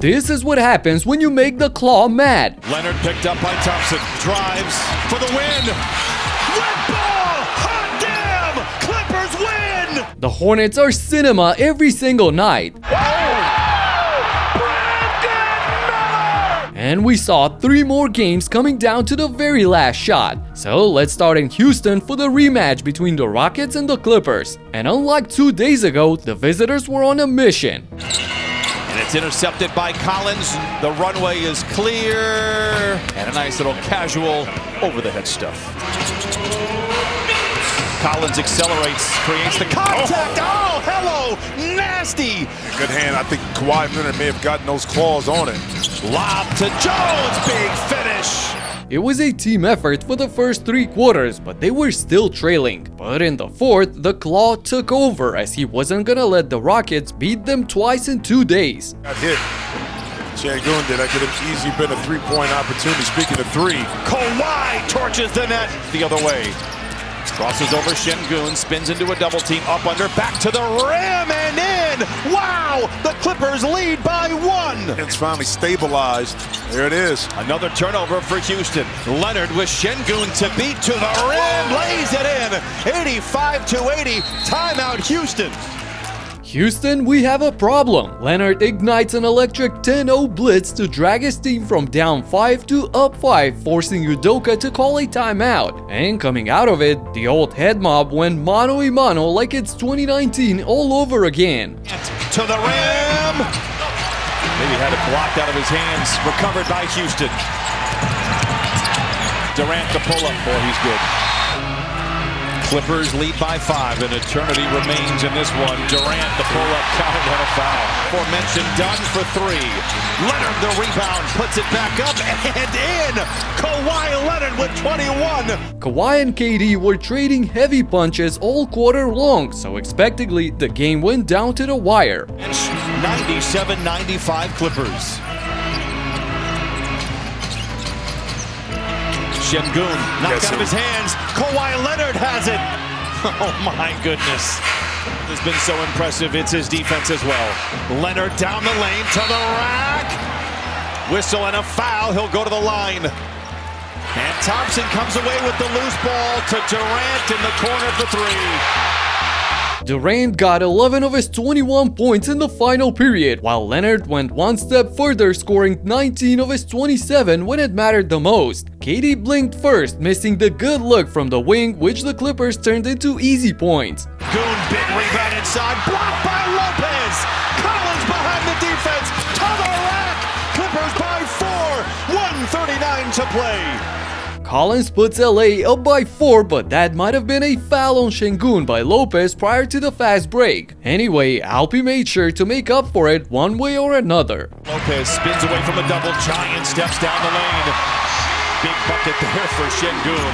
This is what happens when you make the claw mad. Leonard picked up by Thompson. Drives for the win. Wet ball! Hot damn! Clippers win! The Hornets are cinema every single night. And we saw 3 more games coming down to the very last shot. So let's start in Houston for the rematch between the Rockets and the Clippers. And unlike 2 days ago, the visitors were on a mission. And it's intercepted by Collins. The runway is clear. And a nice little casual over-the-head stuff. Collins accelerates, creates the contact. Oh, hello! Nasty! Good hand. I think Kawhi and Leonard may have gotten those claws on it. Lob to Jones. Big finish. It was a team effort for the first 3 quarters, but they were still trailing. But in the 4th, the claw took over as he wasn't gonna let the Rockets beat them twice in 2 days. Got hit. Şengün did. I could have easily been a 3-point opportunity. Speaking of 3. Kawhi torches the net the other way. Crosses over Şengün, spins into a double team, up under, back to the rim and in! Wow! The Clippers lead by 1! It's finally stabilized. There it is. Another turnover for Houston. Leonard with Şengün to beat to the rim, lays it in! 85-80, timeout Houston. Houston, we have a problem. Leonard ignites an electric 10-0 blitz to drag his team from down 5 to up 5, forcing Udoka to call a timeout. And coming out of it, the old head mob went mano a mano like it's 2019 all over again. To the rim! Maybe had it blocked out of his hands, recovered by Houston. Durant the pull-up, boy, he's good. Clippers lead by 5, and eternity remains in this one. Durant, the pull-up, counted and a foul. Aforementioned, done for 3. Leonard, the rebound, puts it back up and in. Kawhi Leonard with 21. Kawhi and KD were trading heavy punches all quarter long, so expectedly, the game went down to the wire. 97-95 Clippers. Şengün knocked out of his hands. Kawhi Leonard has it. Oh my goodness. It's been so impressive. It's his defense as well. Leonard down the lane to the rack. Whistle and a foul. He'll go to the line. And Thompson comes away with the loose ball to Durant in the corner for 3. Durant got 11 of his 21 points in the final period, while Leonard went one step further, scoring 19 of his 27 when it mattered the most. KD blinked first, missing the good look from the wing, which the Clippers turned into easy points. Goon, big rebound inside, blocked by Lopez. Collins behind the defense, to the rack. Clippers by 4, 1:39 to play. Collins puts LA up by 4, but that might have been a foul on Şengün by Lopez prior to the fast break. Anyway, Alpi made sure to make up for it one way or another. Lopez spins away from a double, Giant steps down the lane. Big bucket there for Şengün.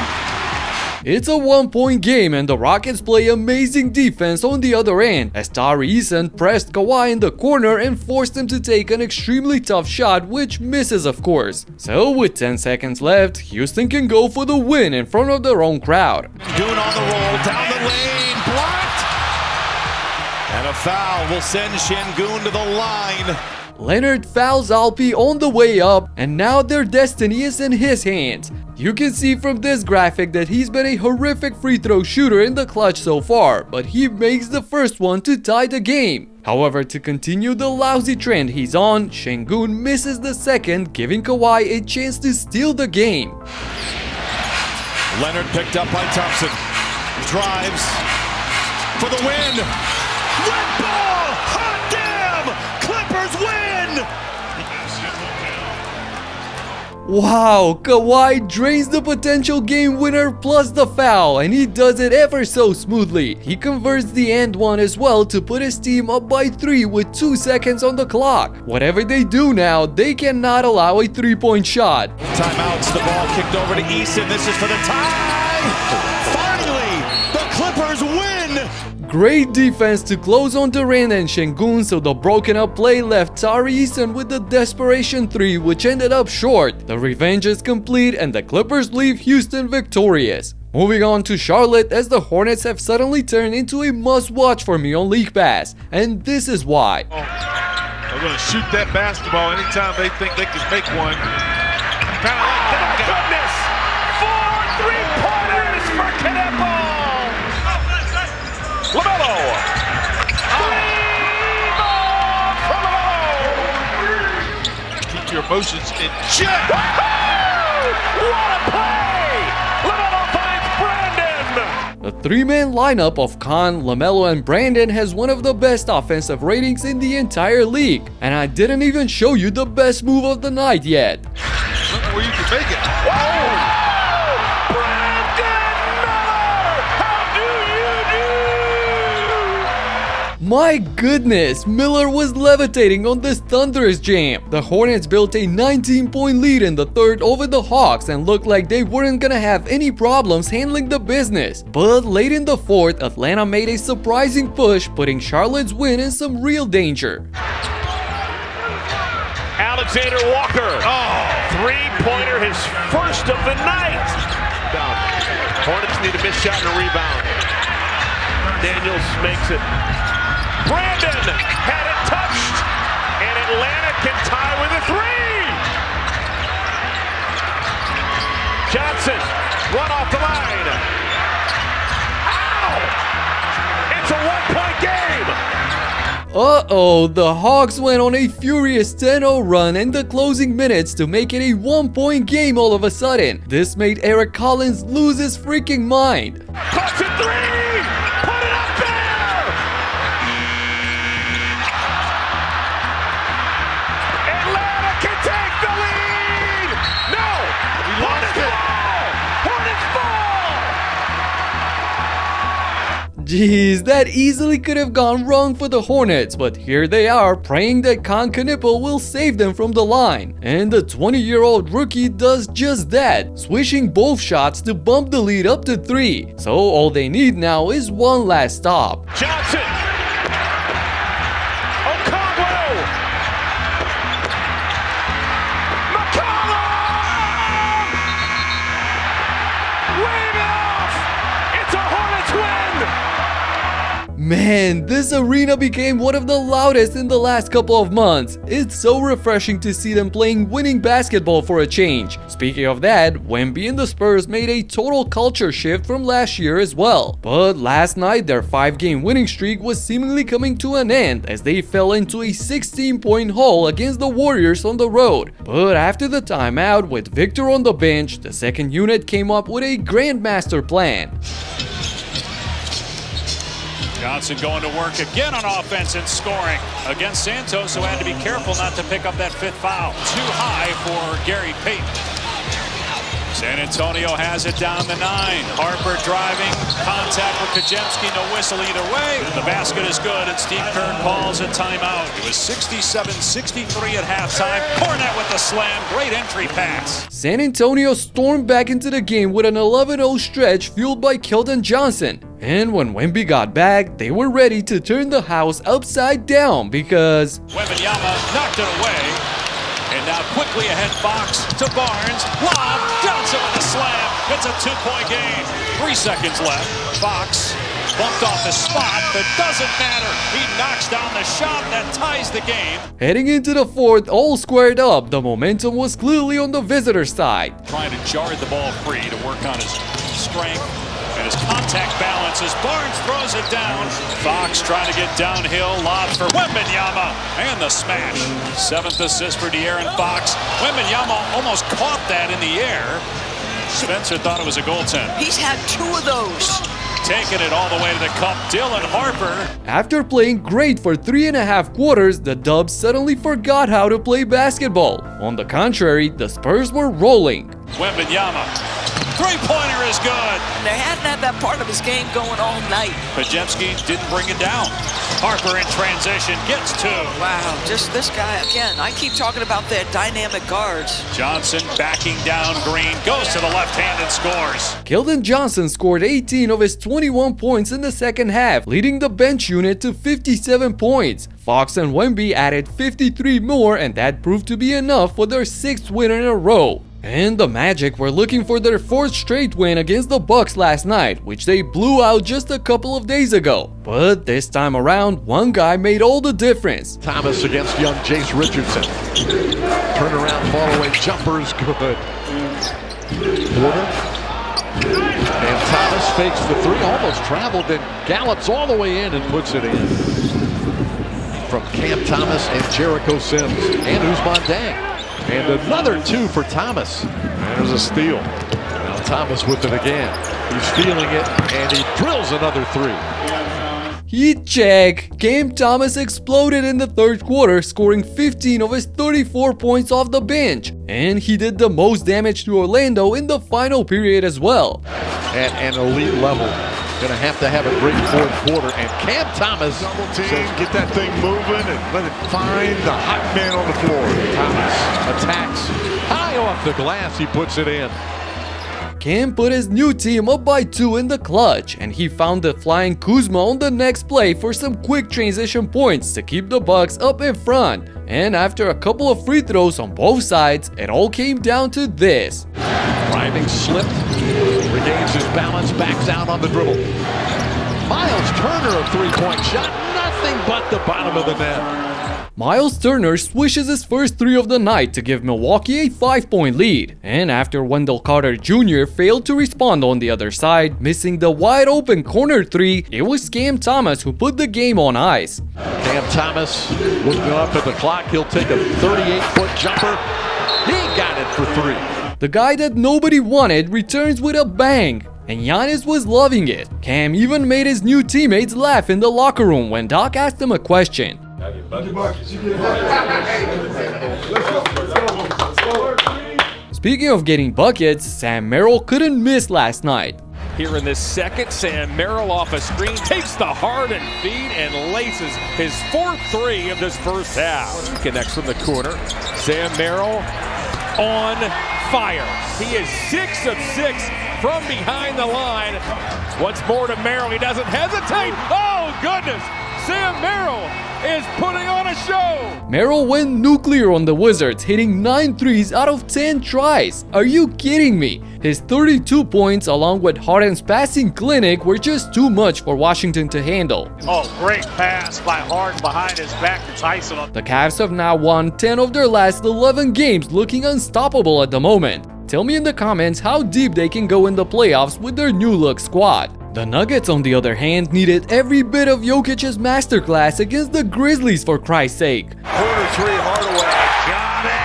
It's a 1-point game and the Rockets play amazing defense on the other end as Tari Eason pressed Kawhi in the corner and forced him to take an extremely tough shot, which misses of course. So with 10 seconds left, Houston can go for the win in front of their own crowd. Şengün on the roll, down the lane, blocked! And a foul will send Şengün to the line. Leonard fouls Alpi on the way up, and now their destiny is in his hands. You can see from this graphic that he's been a horrific free throw shooter in the clutch so far, but he makes the first one to tie the game. However, to continue the lousy trend he's on, Şengün misses the second, giving Kawhi a chance to steal the game. Leonard picked up by Thompson. Drives for the win. Wet ball! Hot damn! Clippers win! Wow, Kawhi drains the potential game winner plus the foul, and he does it ever so smoothly. He converts the and one as well to put his team up by 3 with 2 seconds on the clock. Whatever they do now, they cannot allow a 3-point shot. Timeouts, the ball kicked over to Eason. This is for the tie! Finally, the Clippers win! Great defense to close on Durant and Şengün, so the broken up play left Tari Eason with the desperation 3, which ended up short. The revenge is complete and the Clippers leave Houston victorious. Moving on to Charlotte, as the Hornets have suddenly turned into a must-watch for me on League Pass, and this is why. They're going to shoot that basketball anytime they think they can make one. Kind of like that guy. Goodness! 4 3-pointers for Canepo! LaMelo! 3 ball for LaMelo! Keep your emotions in check. What a play! LaMelo finds Brandon! The three-man lineup of Khan, LaMelo, and Brandon has one of the best offensive ratings in the entire league. And I didn't even show you the best move of the night yet. Look where you can make it. My goodness, Miller was levitating on this thunderous jam. The Hornets built a 19-point lead in the third over the Hawks and looked like they weren't gonna have any problems handling the business. But late in the fourth, Atlanta made a surprising push, putting Charlotte's win in some real danger. Alexander Walker. Oh, 3-pointer, his first of the night. Down. Hornets need a missed shot and a rebound. Daniels makes it. Brandon had it touched, and Atlanta can tie with a 3. Johnson, run off the line. Ow! It's a 1-point game. Uh-oh, the Hawks went on a furious 10-0 run in the closing minutes to make it a 1-point game all of a sudden. This made Eric Collins lose his freaking mind. Clutch a 3! Put it up there! Atlanta can take the lead! No! We lost it. Hornets ball! Jeez, that easily could have gone wrong for the Hornets, but here they are praying that Khan Canepo will save them from the line. And the 20-year-old rookie does just that, swishing both shots to bump the lead up to 3. So all they need now is one last stop. Johnson! Okongwu! McCollum! Wave it off! It's a Hornets win! Man, this arena became one of the loudest in the last couple of months. It's so refreshing to see them playing winning basketball for a change. Speaking of that, Wemby and the Spurs made a total culture shift from last year as well. But last night, their 5-game winning streak was seemingly coming to an end as they fell into a 16-point hole against the Warriors on the road. But after the timeout, with Victor on the bench, the second unit came up with a grandmaster plan. Johnson going to work again on offense and scoring against Santos, who had to be careful not to pick up that 5th foul. Too high for Gary Payton. San Antonio has it down the 9. Harper driving, contact with Kajemski, no whistle either way. And the basket is good, and Steve Kerr calls a timeout. It was 67-63 at halftime. Cornette with the slam, great entry pass. San Antonio stormed back into the game with an 11-0 stretch fueled by Keldon Johnson. And when Wemby got back, they were ready to turn the house upside down because Wembanyama knocked it away. And now quickly ahead, Fox to Barnes. Lob, Johnson with a slam. It's a 2-point game. 3 seconds left. Fox bumped off the spot, but doesn't matter. He knocks down the shot that ties the game. Heading into the fourth, all squared up, the momentum was clearly on the visitor side. Trying to jar the ball free to work on his strength and his contact balance as Barnes throws it down. Fox trying to get downhill, lob for Wembanyama, and the smash. 7th assist for De'Aaron Fox. Wembanyama almost caught that in the air. Spencer thought it was a goaltend. He's had 2 of those. Taking it all the way to the cup, Dylan Harper. After playing great for 3.5 quarters, the Dubs suddenly forgot how to play basketball. On the contrary, the Spurs were rolling. Wembanyama. 3-pointer is good. And they hadn't had that part of his game going all night. Kajemski didn't bring it down. Harper in transition gets 2. Wow, just this guy again. I keep talking about their dynamic guards. Johnson backing down Green, goes to the left hand and scores. Keldon Johnson scored 18 of his 21 points in the second half, leading the bench unit to 57 points. Fox and Wemby added 53 more, and that proved to be enough for their 6th win in a row. And the Magic were looking for their 4th straight win against the Bucks last night, which they blew out just a couple of days ago. But this time around, one guy made all the difference. Thomas against young Jace Richardson. Turnaround fall away jumper is good. Porter. And Thomas fakes the three, almost traveled and gallops all the way in and puts it in. From Cam Thomas and Jericho Sims and Ousmane Dieng. And another 2 for Thomas. There's a steal. Now Thomas with it again. He's feeling it and he drills another 3. Heat check! Cam Thomas exploded in the 3rd quarter, scoring 15 of his 34 points off the bench. And he did the most damage to Orlando in the final period as well. At an elite level. Gonna have to have a great 4th quarter. And Cam Thomas. Double team, get that thing moving and let it find the hot man on the floor. Thomas attacks. High off the glass, he puts it in. Cam put his new team up by 2 in the clutch, and he found the flying Kuzma on the next play for some quick transition points to keep the Bucks up in front. And after a couple of free throws on both sides, it all came down to this. Driving slip, regains his balance, backs out on the dribble. Miles Turner, a 3-point shot, nothing but the bottom of the net. Miles Turner swishes his first 3 of the night to give Milwaukee a 5-point lead. And after Wendell Carter Jr. failed to respond on the other side, missing the wide open corner 3, it was Cam Thomas who put the game on ice. Cam Thomas looking up at the clock, he'll take a 38-foot jumper. He got it for 3. The guy that nobody wanted returns with a bang. And Giannis was loving it. Cam even made his new teammates laugh in the locker room when Doc asked him a question. Speaking of getting buckets, Sam Merrill couldn't miss last night. Here in this second, Sam Merrill off a screen, takes the hard and feed and laces his 4th 3 of this first half. Connects from the corner. Sam Merrill on fire. He is 6 of 6 from behind the line. Once more to Merrill, he doesn't hesitate. Oh goodness, Sam Merrill is putting on a show. Merrill went nuclear on the Wizards, hitting 9 threes out of 10 tries. Are you kidding me? His 32 points along with Harden's passing clinic were just too much for Washington to handle. Oh, great pass by Harden behind his back to Tyson. The Cavs have now won 10 of their last 11 games, looking unstoppable at the moment. Tell me in the comments how deep they can go in the playoffs with their new look squad. The Nuggets, on the other hand, needed every bit of Jokic's masterclass against the Grizzlies, for Christ's sake. Corner 3, Hardaway. Got it!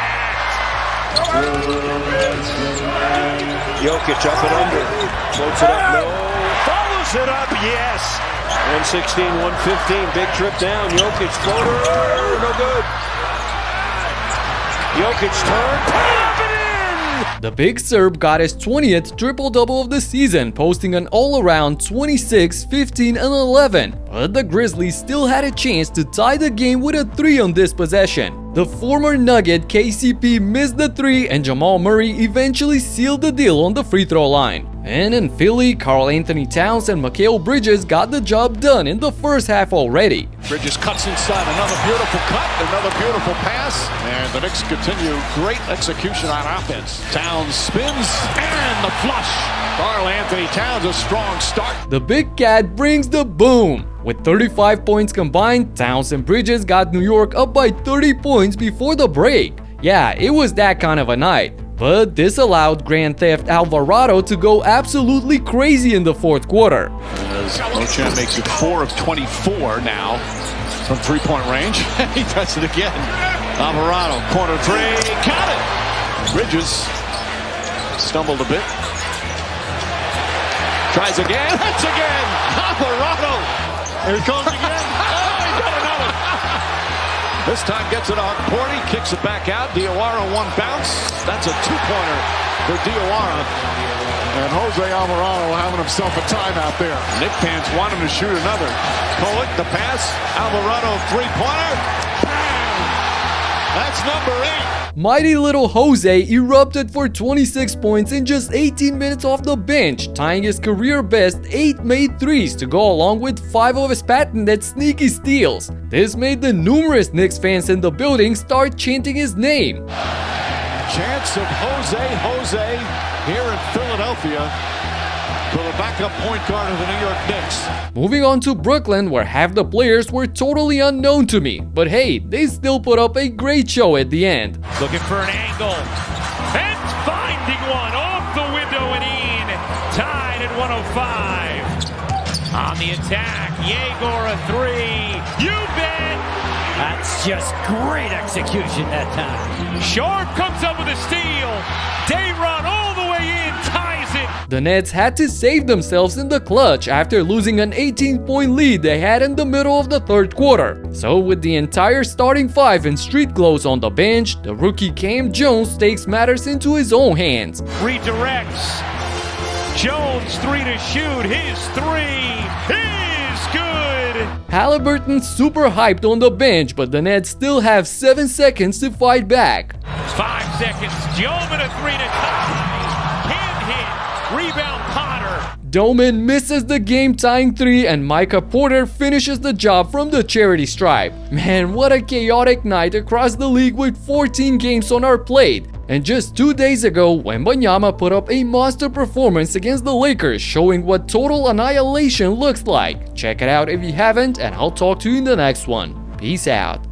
Jokic up and under. Floats it up, no. Follows it up, yes. 116, 115, big trip down. Jokic floater, no good. Jokic turn, put it up and in! The big Serb got his 20th triple-double of the season, posting an all-around 26, 15, and 11. But the Grizzlies still had a chance to tie the game with a 3 on this possession. The former Nugget KCP missed the 3 and Jamal Murray eventually sealed the deal on the free throw line. And in Philly, Karl Anthony Towns and Mikal Bridges got the job done in the first half already. Bridges cuts inside, another beautiful cut, another beautiful pass, and the Knicks continue great execution on offense. Towns spins, and the flush. Karl Anthony Towns, a strong start. The Big Cat brings the boom. With 35 points combined, Towns and Bridges got New York up by 30 points before the break. Yeah, it was that kind of a night. But this allowed Grand Theft Alvarado to go absolutely crazy in the 4th quarter. As Ochan makes it 4 of 24 now from 3-point range. He does it again. Alvarado, corner 3, got it! Bridges stumbled a bit. Tries again, hits again! Alvarado! Here he comes again! Oh, he got another! This time gets it on Porty, kicks it back out. Diawara one bounce. That's a 2-pointer for Diawara. And Jose Alvarado having himself a timeout there. Knick fans want him to shoot another. Kolek, the pass. Alvarado 3-pointer. Bang! That's number 8. Mighty little Jose erupted for 26 points in just 18 minutes off the bench, tying his career best 8 made threes to go along with 5 of his patented sneaky steals. This made the numerous Knicks fans in the building start chanting his name. chance of Jose here in Philadelphia for the backup point guard of the New York Knicks. Moving on to Brooklyn, where half the players were totally unknown to me, but hey, they still put up a great show at the end. Looking for an angle, and finding one off the window and in, tied at 105. On the attack, Yegor a three, you bet! That's just great execution that time. Sharp comes up with a steal, Dayron all the way in, ties it. The Nets had to save themselves in the clutch after losing an 18-point lead they had in the middle of the third quarter. So with the entire starting five in street clothes on the bench, the rookie Cam Jones takes matters into his own hands. Redirects, Jones three to shoot, his three is good. Halliburton's super hyped on the bench, but the Nets still have 7 seconds to fight back. 5 seconds, Joman a three to tie, can't hit, rebound Potter. Doman misses the game-tying three and Micah Porter finishes the job from the charity stripe. Man, what a chaotic night across the league with 14 games on our plate. And just 2 days ago, Wembanyama put up a monster performance against the Lakers, showing what total annihilation looks like. Check it out if you haven't, and I'll talk to you in the next one. Peace out.